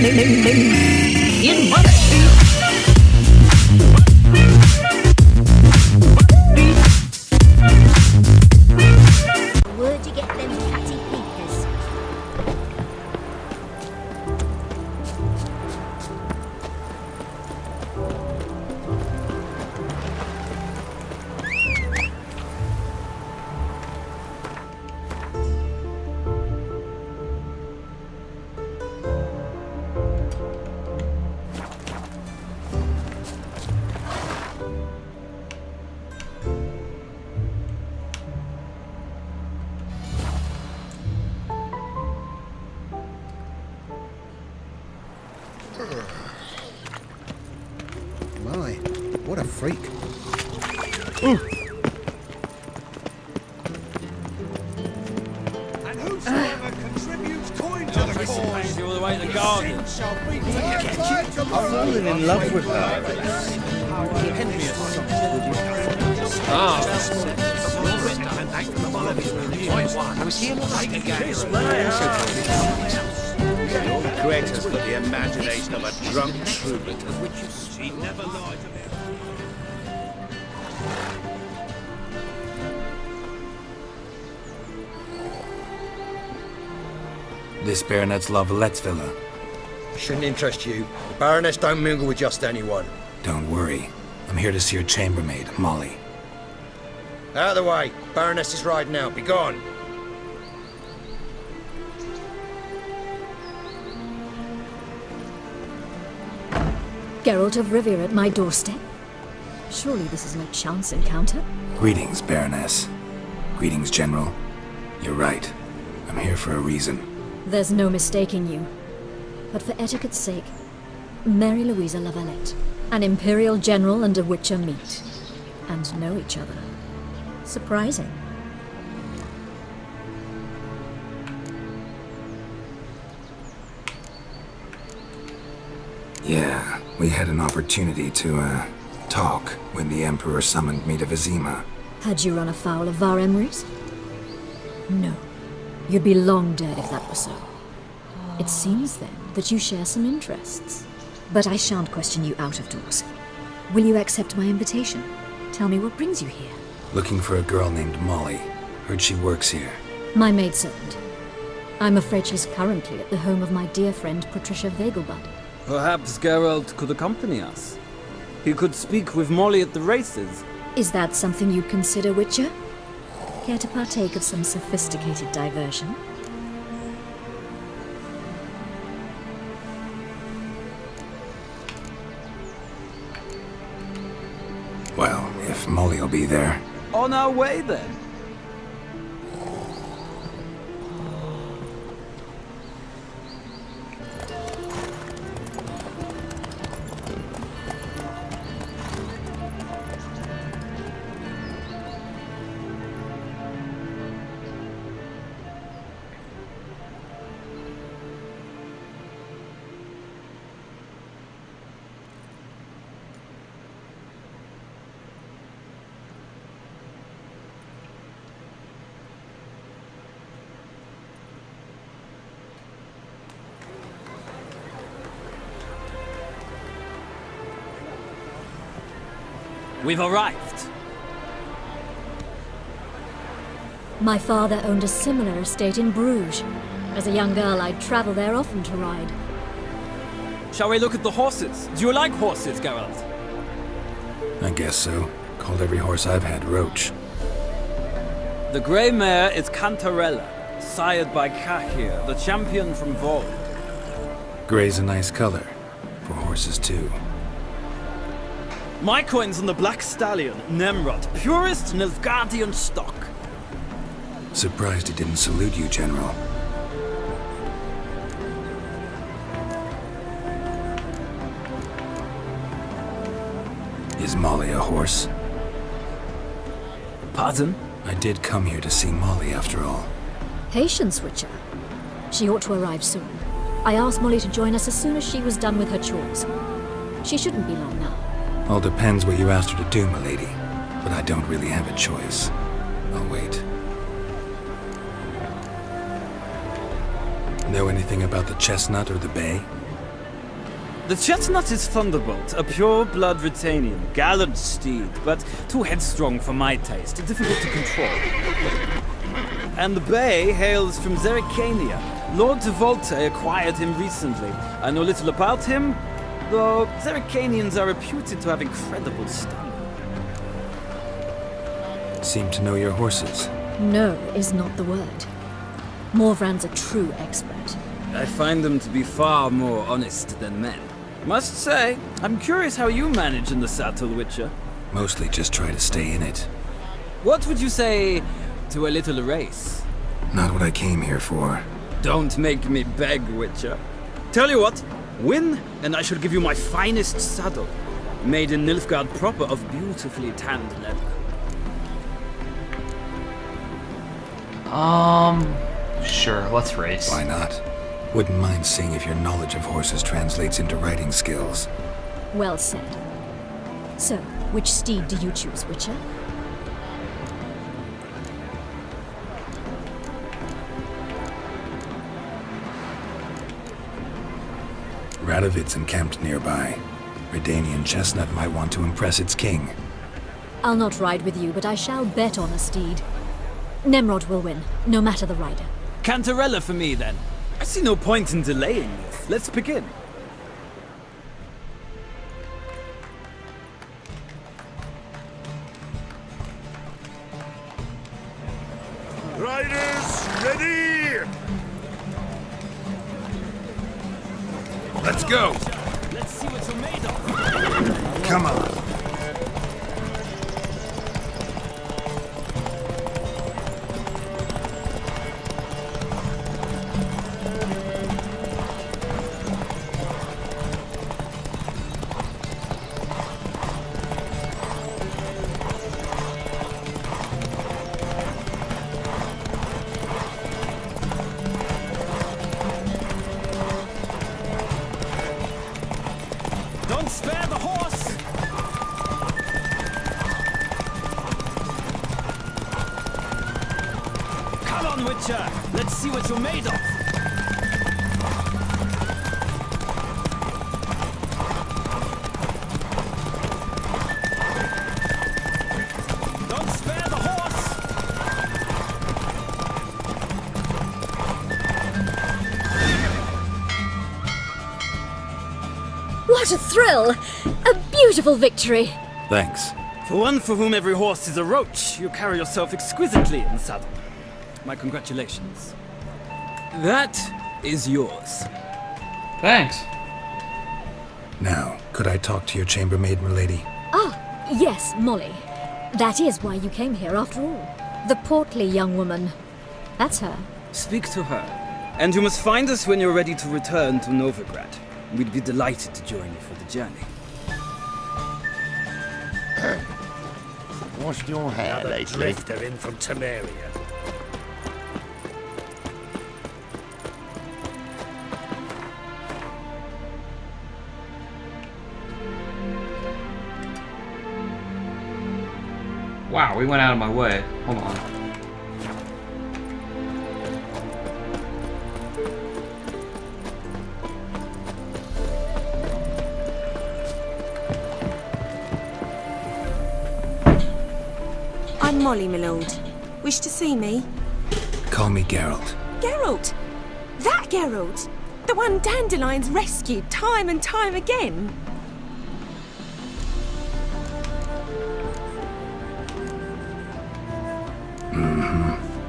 In money. Where'd you get them catty peepers? My, what a freak. And whosoever contributes coin to the cause, all the way to the garden. shall be taken. I'm falling in love with her. I was here like a Greg has got the imagination of a drunk troubadour. She never lied to me. This Baronet's Lavalettes villa. Shouldn't interest you. The Baroness don't mingle with just anyone. Don't worry. I'm here to see your chambermaid, Molly. Out of the way. Baroness is riding out. Be gone. Geralt of Rivia at my doorstep? Surely this is no chance encounter? Greetings, Baroness. Greetings, General. You're right. I'm here for a reason. There's no mistaking you. But for etiquette's sake, Mary Louisa Lavalette, an Imperial General and a Witcher meet. And know each other. Surprising. Yeah, we had an opportunity to, talk when the Emperor summoned me to Vizima. Had you run afoul of Var Emrys? No. You'd be long dead if that were so. It seems, then, that you share some interests. But I shan't question you out of doors. Will you accept my invitation? Tell me what brings you here. Looking for a girl named Molly. Heard she works here. My maidservant. I'm afraid she's currently at the home of my dear friend Patricia Vegelbud. Perhaps Geralt could accompany us. He could speak with Molly at the races. Is that something you'd consider, Witcher? Care to partake of some sophisticated diversion? Well, if Molly'll be there. On our way, then. We've arrived. My father owned a similar estate in Bruges. As a young girl, I'd travel there often to ride. Shall we look at the horses? Do you like horses, Geralt? I guess so. Called every horse I've had Roach. The grey mare is Cantarella, sired by Kahir, the champion from Vold. Gray's a nice color. For horses, too. My coin's on the Black Stallion, Nemrod, purest Nilfgaardian stock. Surprised he didn't salute you, General. Is Molly a horse? Pardon? I did come here to see Molly, after all. Patience, Witcher. She ought to arrive soon. I asked Molly to join us as soon as she was done with her chores. She shouldn't be long now. All depends what you asked her to do, milady. But I don't really have a choice. I'll wait. Know anything about the chestnut or the bay? The chestnut is Thunderbolt, a pure-blood Retanian, gallant steed, but too headstrong for my taste, difficult to control. And the bay hails from Zerrikania. Lord de Volte acquired him recently. I know little about him, though Zerrikanians are reputed to have incredible stamina. Seem to know your horses. No is not the word. Morvran's a true expert. I find them to be far more honest than men. Must say, I'm curious how you manage in the saddle, Witcher. Mostly just try to stay in it. What would you say to a little race? Not what I came here for. Don't make me beg, Witcher. Tell you what, win, and I shall give you my finest saddle, made in Nilfgaard proper of beautifully tanned leather. Sure, let's race. Why not? Wouldn't mind seeing if your knowledge of horses translates into riding skills. Well said. So, which steed do you choose, Witcher? Radovid's encamped nearby. Redanian chestnut might want to impress its king. I'll not ride with you, but I shall bet on a steed. Nemrod will win, no matter the rider. Cantarella for me, then. I see no point in delaying this. Let's begin. Riders, ready! Let's go! Let's see what you're made of. Come on! Don't spare the horse! Come on, Witcher! Let's see what you're made of! Don't spare the horse! What a thrill! A beautiful victory! Thanks. For one for whom every horse is a roach, you carry yourself exquisitely in the saddle. My congratulations. That is yours. Thanks. Now, could I talk to your chambermaid, milady? Ah, yes, Molly. That is why you came here after all. The portly young woman. That's her. Speak to her. And you must find us when you're ready to return to Novigrad. We'd be delighted to join you for the journey. Washed your hair Another lately? drifter in from Temeria. Wow, we went out of my way. Hold on. I'm Molly, my lord. Wish to see me? Call me Geralt. Geralt! That Geralt! The one Dandelion's rescued time and time again!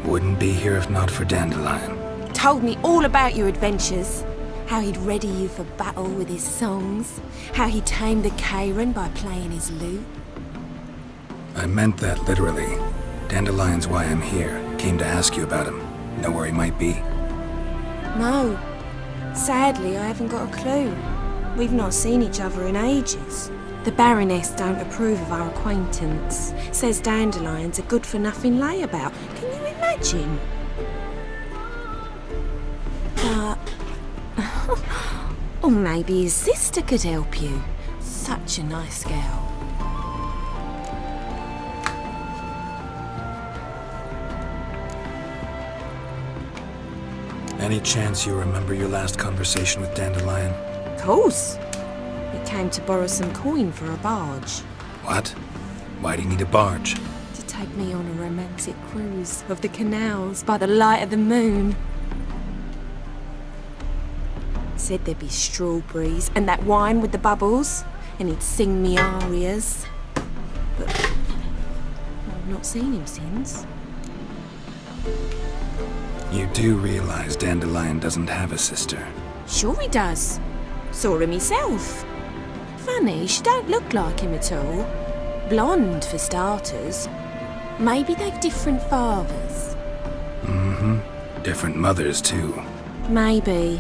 Wouldn't be here if not for Dandelion. Told me all about your adventures. How he'd ready you for battle with his songs. How he tamed the Karen by playing his lute. I meant that literally. Dandelion's why I'm here. Came to ask you about him. Know where he might be? No. Sadly, I haven't got a clue. We've not seen each other in ages. The Baroness don't approve of our acquaintance. Says Dandelion's a good-for-nothing layabout. Can you imagine? But... or maybe his sister could help you. Such a nice girl. Any chance you remember your last conversation with Dandelion? Course. came to borrow some coin for a barge. What? Why do you need a barge? To take me on a romantic cruise of the canals by the light of the moon. Said there'd be strawberries and that wine with the bubbles, and he'd sing me arias. But I've not seen him since. You do realize Dandelion doesn't have a sister. Sure he does. Saw him myself. Funny, she don't look like him at all. Blonde, for starters. Maybe they've different fathers. Mm-hmm. Different mothers, too. Maybe.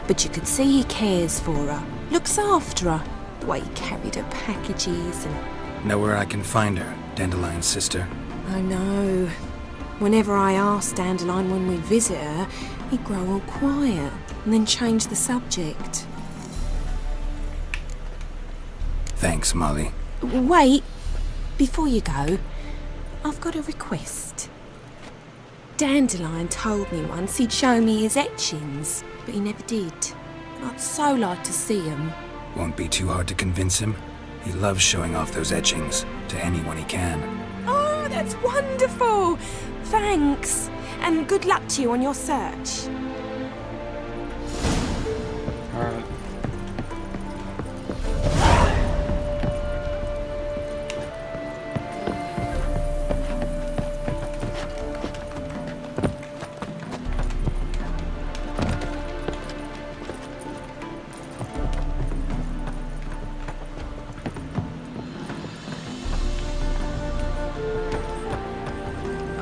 But you could see he cares for her. Looks after her. The way he carried her packages and... Know where I can find her, Dandelion's sister? I know. Whenever I asked Dandelion when we'd visit her, he'd grow all quiet and then change the subject. Thanks, Molly. Wait, before you go, I've got a request. Dandelion told me once he'd show me his etchings, but he never did. I'd so like to see them. Won't be too hard to convince him. He loves showing off those etchings to anyone he can. Oh, that's wonderful! Thanks, and good luck to you on your search. Alright.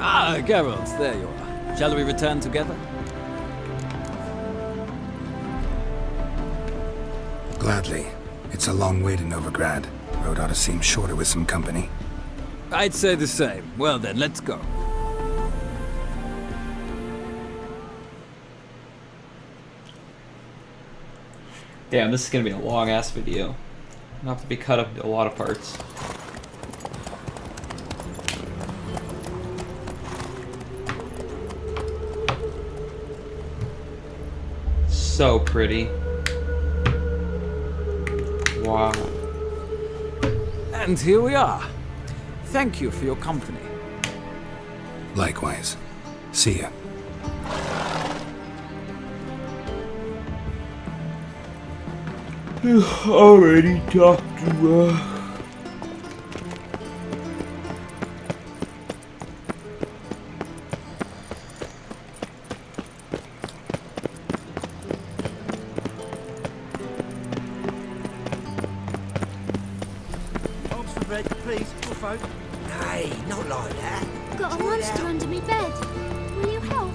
Ah, Geralt, there you are. Shall we return together? Gladly. It's a long way to Novigrad. Road ought to seem shorter with some company. I'd say the same. Well then, let's go. Damn, this is gonna be a long ass video. It'll have to be cut up into a lot of parts. So pretty. Wow. And here we are. Thank you for your company. Likewise. See ya. Already talked to Oxford Red, please, poor folk. Hey, not like that. Got a monster under me bed. Will you help?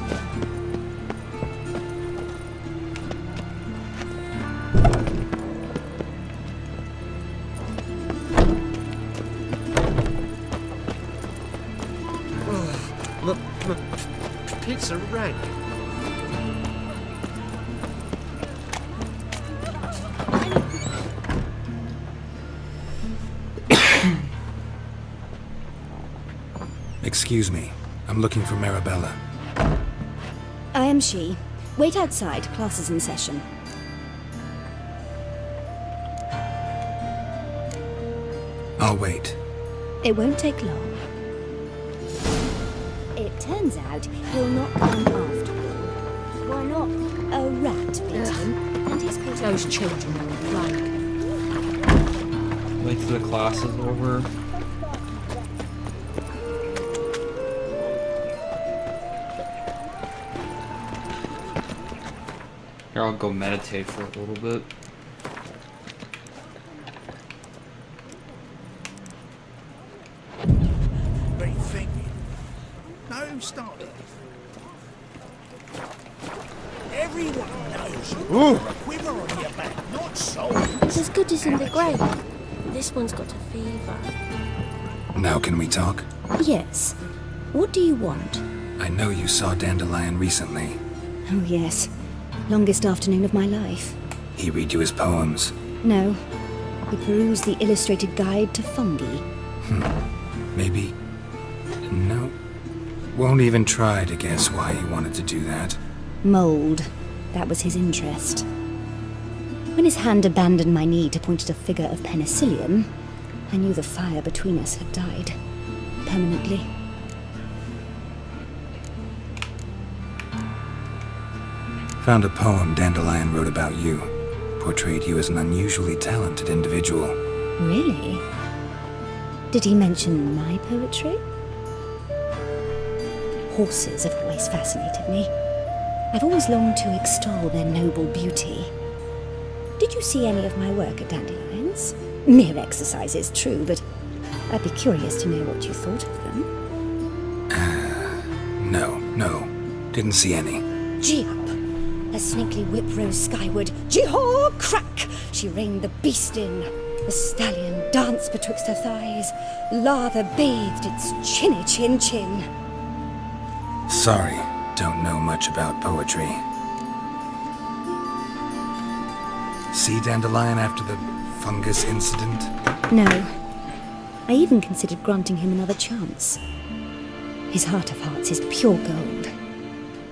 Pizza rank. Excuse me. I'm looking for Marabella. I am she. Wait outside. Class is in session. I'll wait. It won't take long. It turns out he'll not come after all. Why not? A rat beat him, and he's got those children on the flank. Wait till the class is over. Here, I'll go meditate for a little bit. What are you thinking? No, stop it. Everyone knows you've got a quiver on your back, not soul. It's as good as in the grave. This one's got a fever. Now can we talk? Yes. What do you want? I know you saw Dandelion recently. Oh, yes. Longest afternoon of my life. He read you his poems. No. He perused the illustrated guide to fungi. Maybe... No. Won't even try to guess why he wanted to do that. Mold. That was his interest. When his hand abandoned my knee to point at a figure of penicillium, I knew the fire between us had died. Permanently. Found a poem Dandelion wrote about you. Portrayed you as an unusually talented individual. Really? Did he mention my poetry? Horses have always fascinated me. I've always longed to extol their noble beauty. Did you see any of my work at Dandelion's? Mere exercise, it's true, but I'd be curious to know what you thought of them. No. Didn't see any. Gee up! A snaky whip rose skyward. Gee-haw! Crack! She reined the beast in. The stallion danced betwixt her thighs. Lather bathed its chinny chin. Sorry, don't know much about poetry. See Dandelion after the fungus incident? No. I even considered granting him another chance. His heart of hearts is pure gold.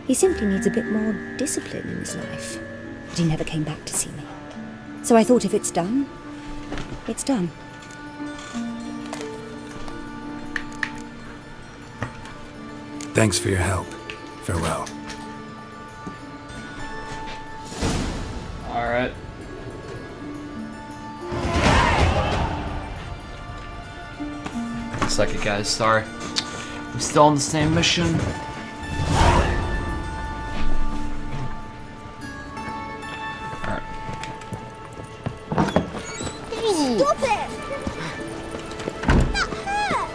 He simply needs a bit more discipline in his life. But he never came back to see me. So I thought if it's done, it's done. Thanks for your help. Farewell. Alright. Suck it, guys. Sorry. We're still on the same mission. Alright. Stop it! That hurt!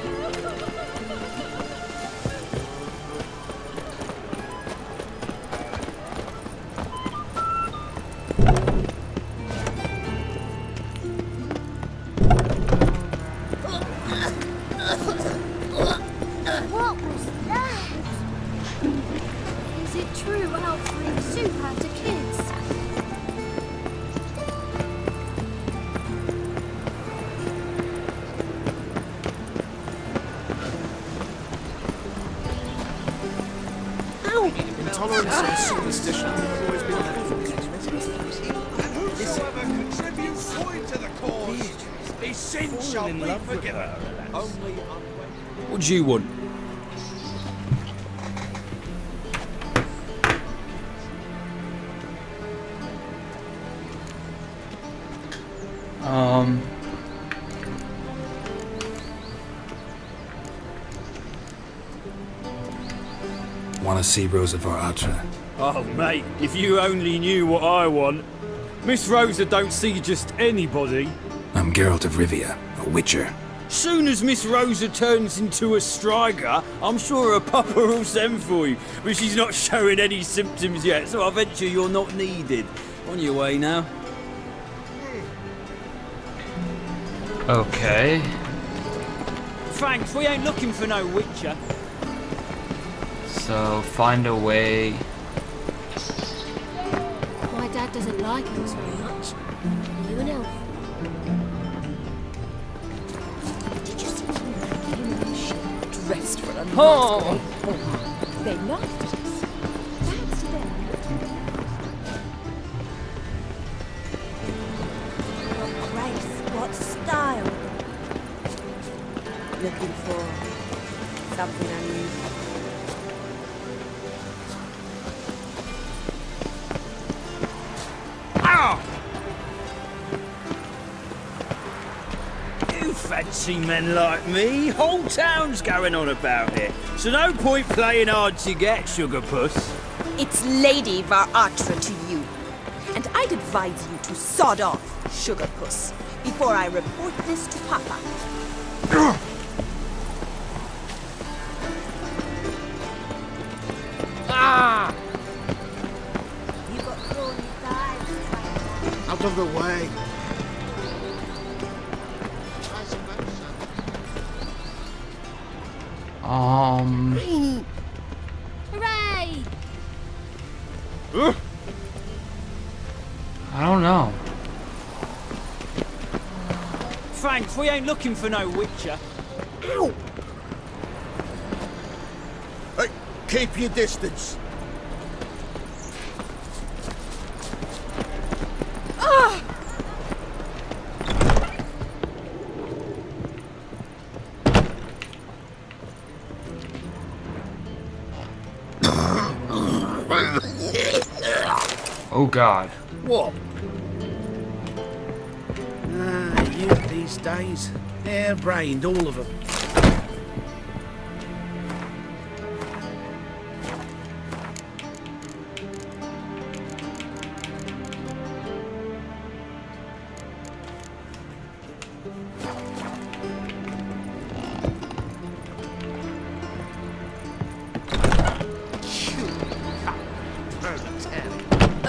What was that? Is it true elves bring soup out to kids? Intolerance and superstition have always been whosoever contributes point to the cause, his sin shall be forgiven. Only What do you want? Wanna see Rosa Varatra? Oh, mate, if you only knew what I want. Miss Rosa don't see just anybody. I'm Geralt of Rivia, a witcher. Soon as Miss Rosa turns into a striker, I'm sure her papa will send for you. But she's not showing any symptoms yet, so I venture you're not needed. On your way now. Okay. Thanks, we ain't looking for no witcher. So, find a way. My dad doesn't like us very much. You and elf. Did you see him dressed for a masquerade ball? They laughed at us. Thanks to them. What grace, what style. Looking for something unusual. You fancy men like me? Whole town's going on about it. So no point playing hard to get, sugar puss. It's Lady Varatra to you. And I'd advise you to sod off, sugar puss, before I report this to Papa. Ah! You got thorny thighs. Out of the way. Hooray! I don't know. Thanks, we ain't looking for no witcher. Ow! Hey, keep your distance. Ah! Oh god. What? Youth these days. Hair-brained, all of them.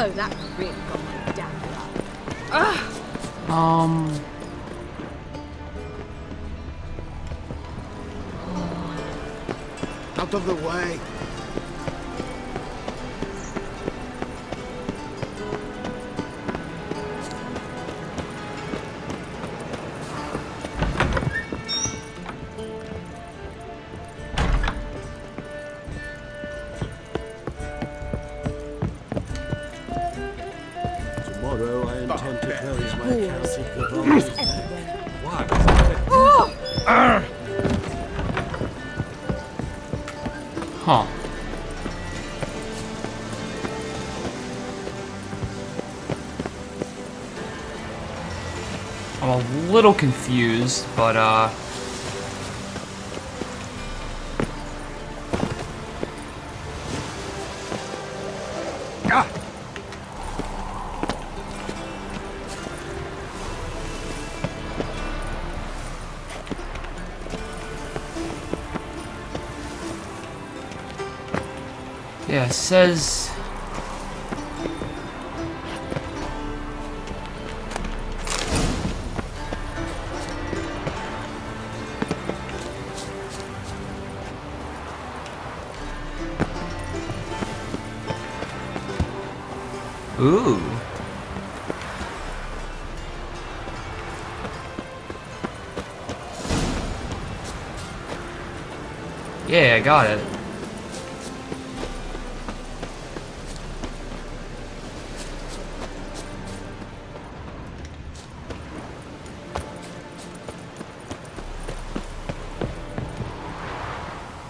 Oh, that really got my Dandelion. Out of the way. Tomorrow I intend to close my account at the Volunteers. Why? Huh. I'm a little confused, but yeah, it says ooh. Yeah, I got it.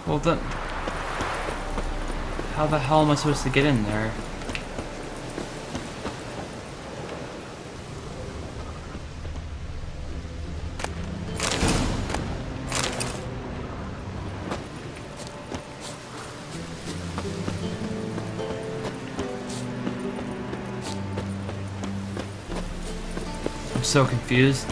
Well then, how the hell am I supposed to get in there? I'm so confused.